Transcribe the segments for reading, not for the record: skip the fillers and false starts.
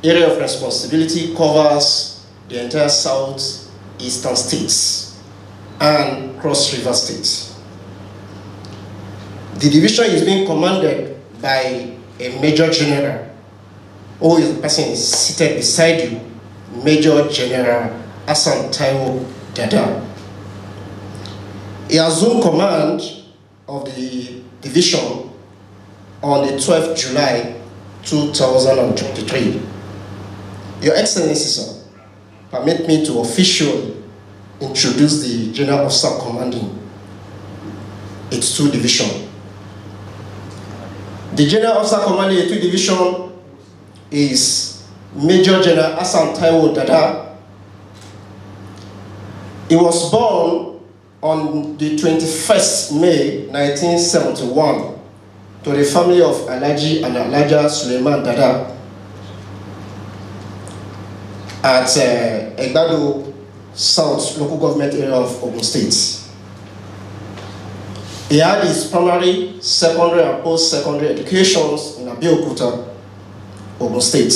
area of responsibility covers the entire southeastern states and Cross River State. The division is being commanded by a Major General, who is the person is seated beside you, Major General Dada. He assumed command of the division on the 12th July 2023. Your Excellency, sir, permit me to officially introduce the General Officer commanding its 2 division. The General Officer commanding the 2 division is Major General Dada. He was born on the 21st May 1971 to the family of Alhaji and Alhaja Suleiman Dada at Egbado South local government area of Ogun State. He had his primary, secondary, and post-secondary educations in Abeokuta, Ogun State.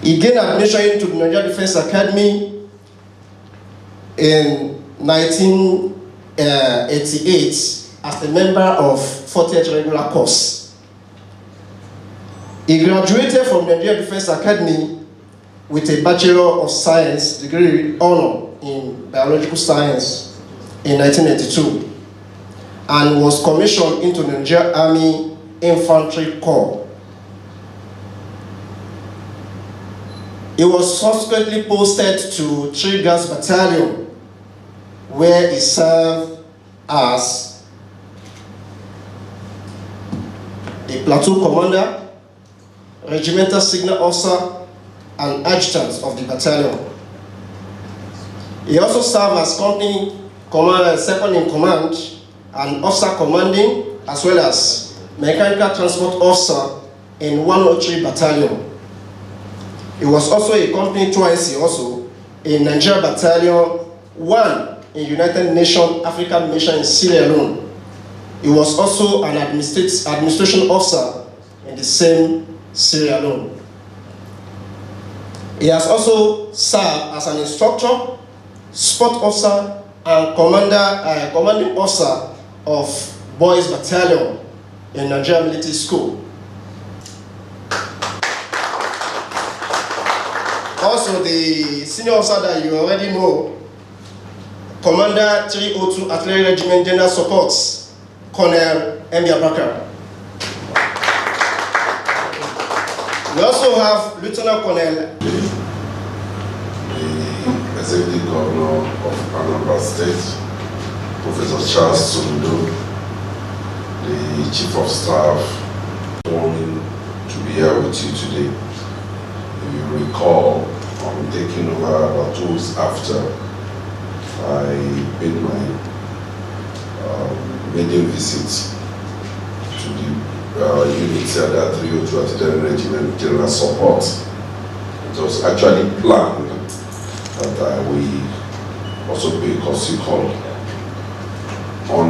He gained admission into the Nigeria Defense Academy in 1988 as a member of 40th regular course. He graduated from the Nigeria Defense Academy with a Bachelor of Science degree honor in Biological Science in 1992 and was commissioned into the Nigeria Army Infantry Corps. He was subsequently posted to 3 Gas Battalion, where he served as a platoon commander, regimental signal officer, and adjutant of the battalion. He also served as company commander, second in command, and officer commanding, as well as mechanical transport officer in 103 Battalion. He was also a company twice also in Nigeria Battalion 1 in United Nations African Mission in Sierra Leone. He was also an administration officer in the same Sierra Leone. He has also served as an instructor, sport officer, and commanding officer of Boys Battalion in Nigeria Military School. Also, the senior officer that you already know, Commander 302 Artillery Regiment General Supports, Colonel Amawbia. We also have Lieutenant Colonel, the Executive Governor of Anambra State, Professor Charles Soludo, the Chief of Staff, wanting to be here with you today. If you recall, I'm taking over about 2 weeks after I made my maiden visit to the unit Dada 302 Artillery Regiment General Support. It was actually planned that I will also pay a courtesy call on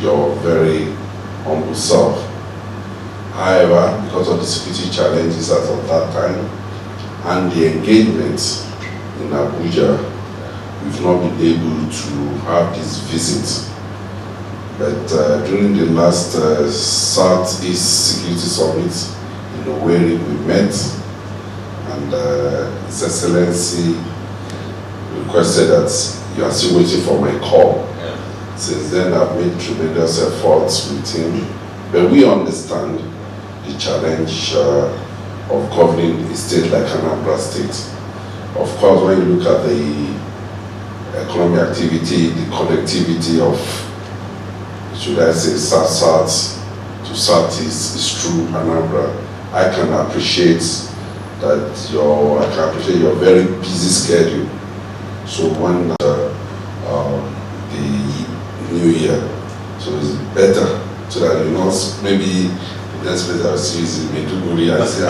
your very humble self. However, because of the security challenges as of that time and the engagement in Abuja, we've not been able to have this visit. But during the last Southeast Security Summit in Owerri, we met, and His Excellency requested that you are still waiting for my call. Yeah. Since then, I've made tremendous efforts with him, but we understand the challenge of governing a state like Anambra State. Of course, when you look at the economic activity, the connectivity of, should I say, South to Southeast is through Anambra. I can appreciate your very busy schedule. So when the new year, so it's better so that you know maybe the next place I will see is in Maiduguri and say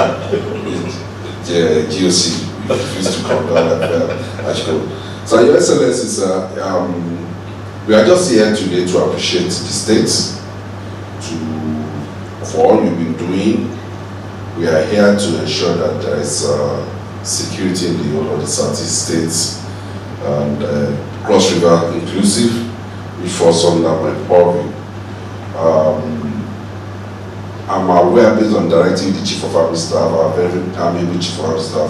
GOC refused to come down like that. So Your Excellencies, we are just here today to appreciate the state for all you've been doing. We We are here to ensure that there is security in the whole of the Southeast states and Cross River inclusive, which falls under my purview. I'm aware, based on directive the Chief of Army Staff, our very amiable Chief of Army Staff,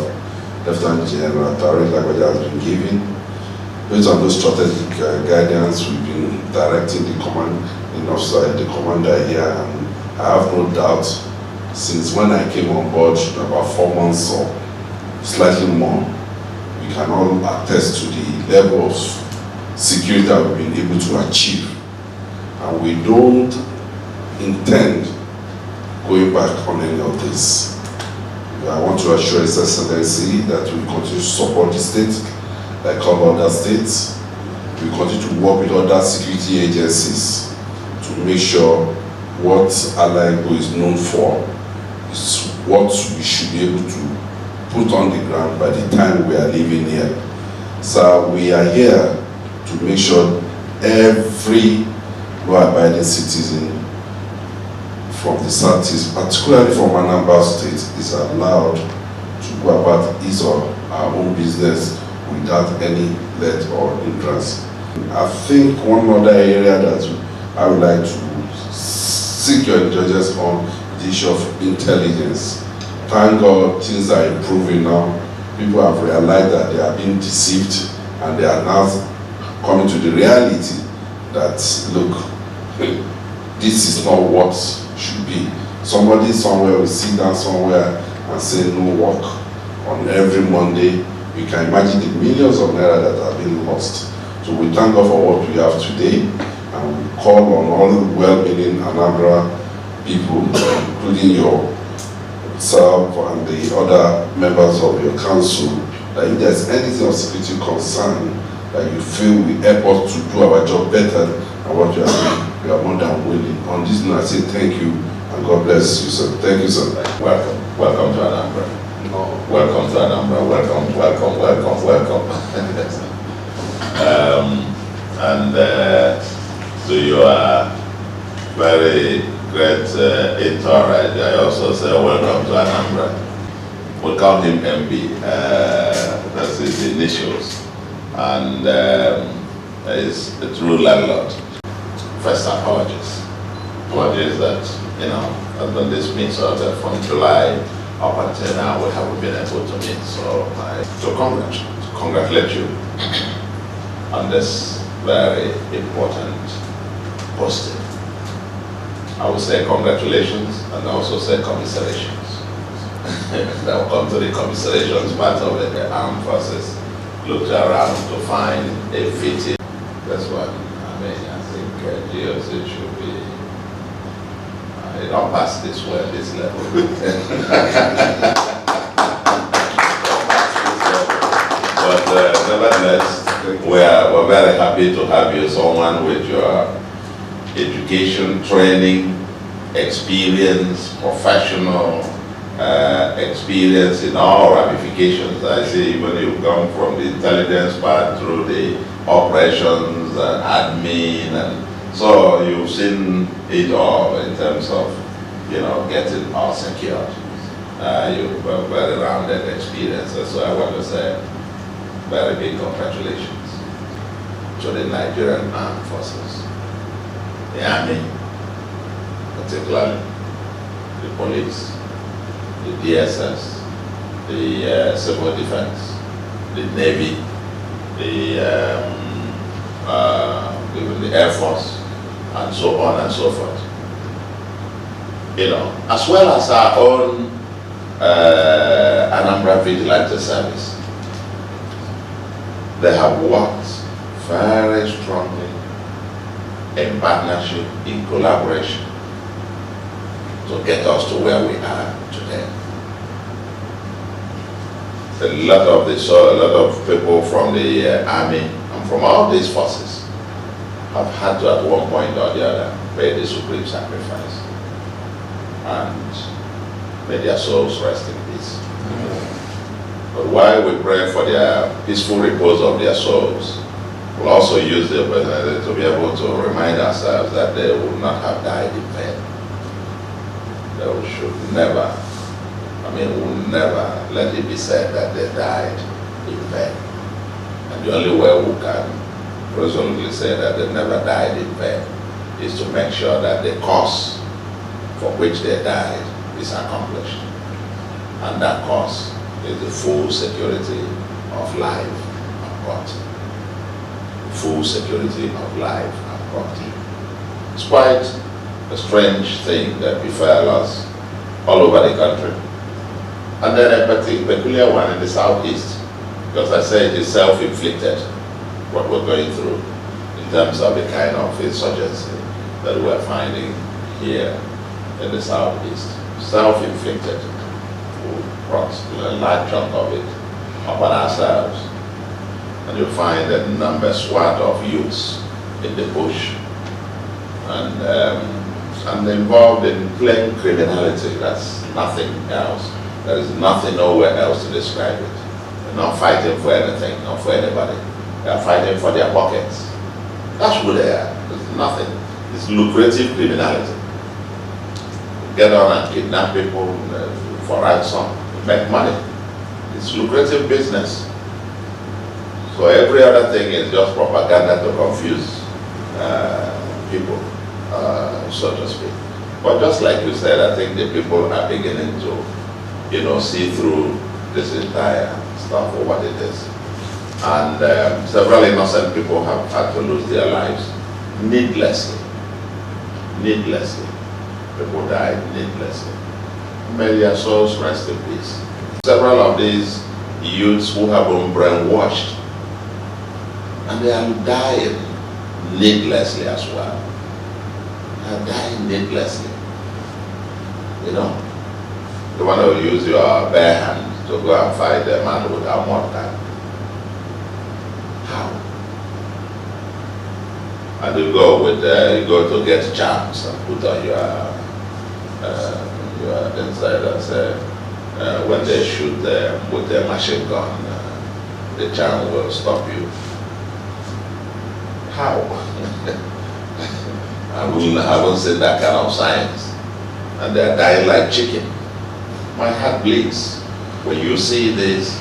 Lieutenant General Tarek Lagbaja, has been given. Based on those strategic guidance, we've been directing the commander here, and I have no doubt, since when I came on board about 4 months or slightly more, we can all attest to the level of security that we've been able to achieve. And we don't intend going back on any of this. I want to assure His Excellency that we continue to support the state like all other states. We continue to work with other security agencies to make sure what Alaibo is known for is what we should be able to put on the ground by the time we are living here. So we are here to make sure every law-abiding citizen from the Southeast, particularly from Anambra State, is allowed to go about his or our own business without any let or hindrance. I think one other area that I would like to seek your indulgence on is the issue of intelligence. Thank God things are improving now. People have realized that they are being deceived, and they are now coming to the reality that, look, this is not what should be. Somebody somewhere will sit down somewhere and say no work on every Monday. You can imagine the millions of naira that have been lost. So we thank God for what we have today, and we call on all the well-meaning Anambra people, including yourself and the other members of your council, that if there's anything of security concern that you feel will help us to do our job better than what you are doing, we are more than willing. On this note, I say thank you, and God bless you, sir. Thank you, sir. Welcome to Anambra. Welcome to Anambra. Welcome. To your very great entourage, I also say welcome to Anambra. We call him MB. That's his initials, and he's a true landlord. First, apologies that has been dismissed from July up until now we haven't been able to meet. So to congratulate you on this very important posting. I would say congratulations and also say commiserations. Now come to the commiserations part of it. The armed forces looked around to find a fitting. That's what I mean. I think GOC should be. It don't pass this way, this level. But nevertheless, we're very happy to have you, someone with your education, training, experience, professional experience in all ramifications. I see even you've gone from the intelligence part through the operations and admin, and so you've seen it all in terms of getting all secured. You've a very rounded experience, so I want to say very big congratulations to the Nigerian Armed Forces, the Army, particularly the police, the DSS, the Civil Defense, the Navy, even the Air Force, and so on and so forth. As well as our own Anambra Vigilante Service. They have worked very strongly in partnership, in collaboration, to get us to where we are today. A lot of people from the army and from all these forces have had to, at one point or the other, pay the supreme sacrifice. And may their souls rest in peace. But while we pray for their peaceful repose of their souls, we'll also use the opportunity to be able to remind ourselves that they would not have died in vain. They should never I mean, we'll never let it be said that they died in vain. And the only way we can resolutely say that they never died in vain is to make sure that the cause for which they died is accomplished. And that cause is the full security of life and property. Full security of life and property. It's quite a strange thing that befell us all over the country. And then a peculiar one in the southeast, because I say it is self-inflicted, what we're going through in terms of the kind of insurgency that we're finding here in the southeast. Self-inflicted. We brought a large chunk of it upon ourselves. And you find a number swath of youths in the bush and involved in plain criminality. That's nothing else. There is nothing nowhere else to describe it. They're not fighting for anything, not for anybody. They are fighting for their pockets. That's who they are. There's nothing. It's lucrative criminality. Get on and kidnap people for ransom, make money. It's lucrative business. So every other thing is just propaganda to confuse people, so to speak. But just like you said, I think the people are beginning to, see through this entire stuff for what it is. And several innocent people have had to lose their lives needlessly. Needlessly. People died needlessly. May their souls rest in peace. Several of these youths who have been brainwashed, and they are dying needlessly as well. They are dying needlessly. You want to use your bare hand to go and fight a man with a mortar. How? And you go to get charms and put on your inside and say, when they shoot with their machine gun, the charm will stop you. How? I haven't seen that kind of science. And they're dying like chicken. My heart bleeds when you see these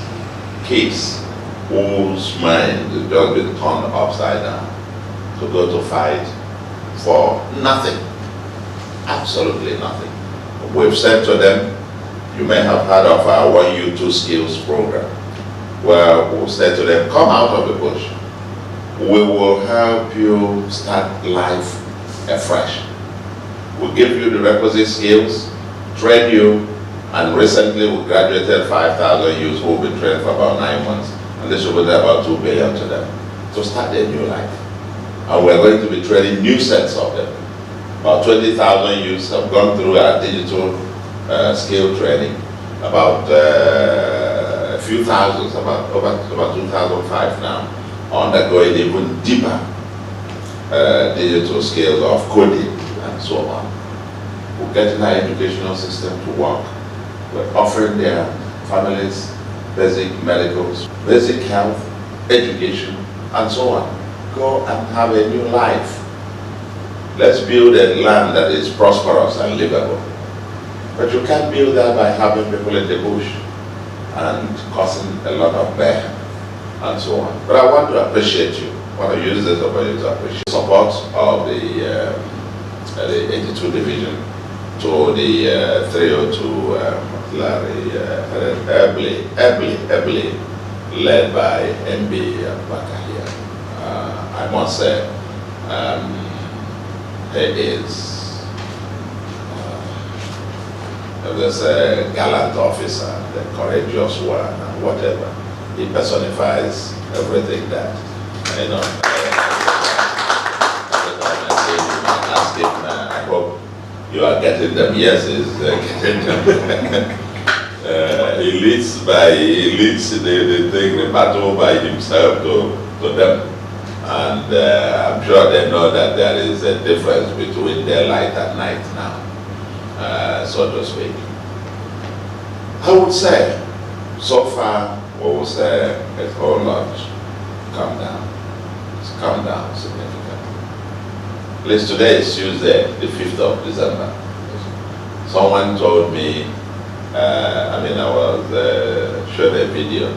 kids whose mind has just been turned upside down to go to fight for nothing. Absolutely nothing. We've said to them, you may have heard of our 1U2 skills program, where we'll say to them, come out of the bush. We will help you start life afresh. We'll give you the requisite skills, train you, and recently we graduated 5,000 youths who have been trained for about 9 months, and this will be about 2 billion to them to start their new life. And we're going to be training new sets of them. About 20,000 youths have gone through our digital skill training. About a few thousands, about 2,005 now, are undergoing even deeper digital skills of coding and so on. We're getting our educational system to work. We're offering their families basic medicals, basic health, education, and so on. Go and have a new life. Let's build a land that is prosperous and livable. But you can't build that by having people in the bush and causing a lot of mayhem and so on. But I want to appreciate you. I want to use this opportunity to appreciate the support of the 82 Division to the 302 Early, led by MB Apga here. I must say, he is there's a gallant officer, the courageous one, and whatever. He personifies everything that, ask him, I hope you are getting them. Yes, he's getting them. He leads the battle by himself to them. And I'm sure they know that there is a difference between daylight and night now, so to speak. I would say, so far, we will say a whole lot come down. It's come down significantly. At least today is Tuesday, the 5th of December. Someone told me I was showed a video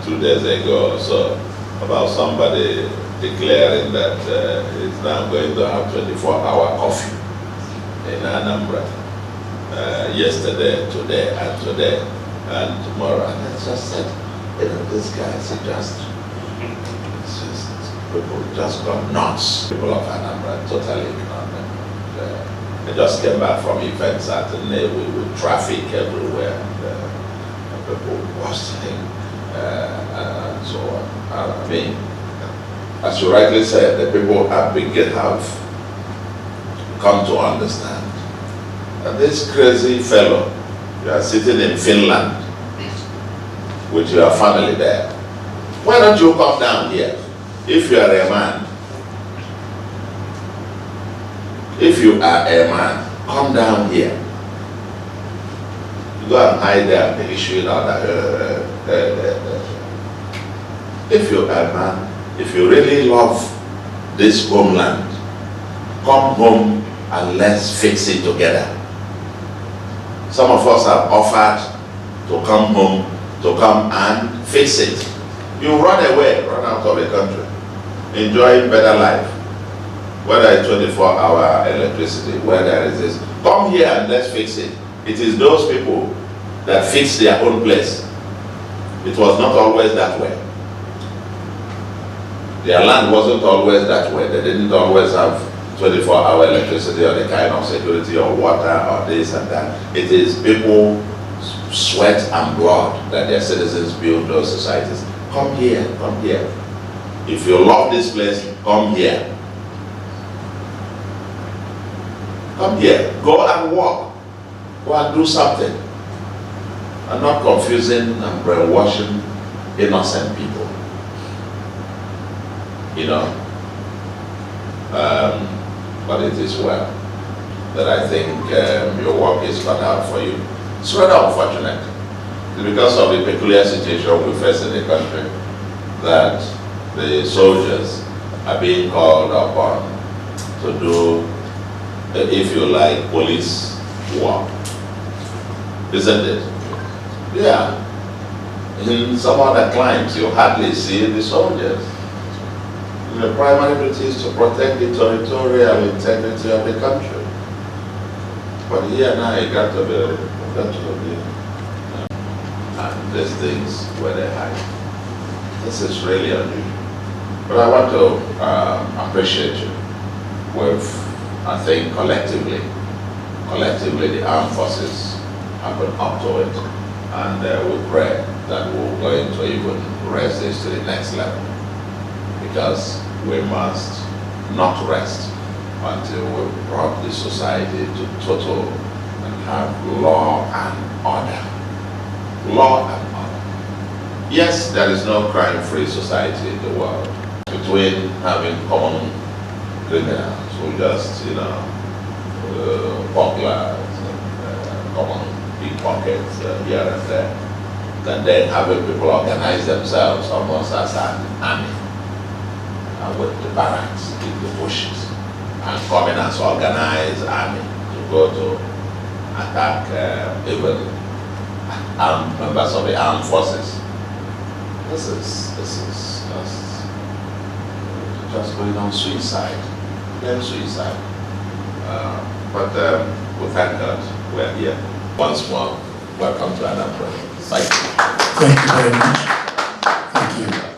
2 days ago or so about somebody declaring that it's now going to have 24-hour coffee in Anambra. Yesterday, today, and tomorrow. And I just said, this guys are just people just got nuts. People of Anambra totally ignored them. They just came back from events at with traffic everywhere, and people bustling and so on. As you rightly said, the people have come to understand. And this crazy fellow, you are sitting in Finland with your family there. Why don't you come down here? If you are a man, come down here. You go and hide there and issue that. If you are a man, if you really love this homeland, come home and let's fix it together. Some of us have offered to come home, to come and fix it. You run away, run out of the country, enjoying better life. Whether it's 24-hour electricity, whether it is, come here and let's fix it. It is those people that fix their own place. It was not always that way. Their land wasn't always that way. They didn't always have 24-hour electricity or the kind of security or water or this and that. It is people sweat and blood that their citizens build those societies. Come here, come here. If you love this place, come here. Come here, go and walk. Go and do something. And not confusing and brainwashing innocent people. But it is well that I think your work is cut out for you. It's rather unfortunate. It's because of the peculiar situation we face in the country that the soldiers are being called upon to do, if you like, police work. Isn't it? Yeah. In some other climes, you hardly see the soldiers. The primary duty is to protect the territorial integrity of the country. But here now it got to be, and these things where they hide. This is really unusual. But I want to appreciate you with, I think, collectively the armed forces have been up to it. And we pray that we're going to even raise this to the next level. Because we must not rest until we brought the society to total and have law and order. Law and order. Yes, there is no crime-free society in the world. Between having common criminals who just, burglars, common pickpockets here and there, and then having people organize themselves almost as an army. With the barracks in the bushes and coming as organized army to go to attack even members of the armed forces. This is just going on suicide, then suicide. But we thank God we're here. Once more, welcome to Anambra. Thank you. Thank you very much. Thank you.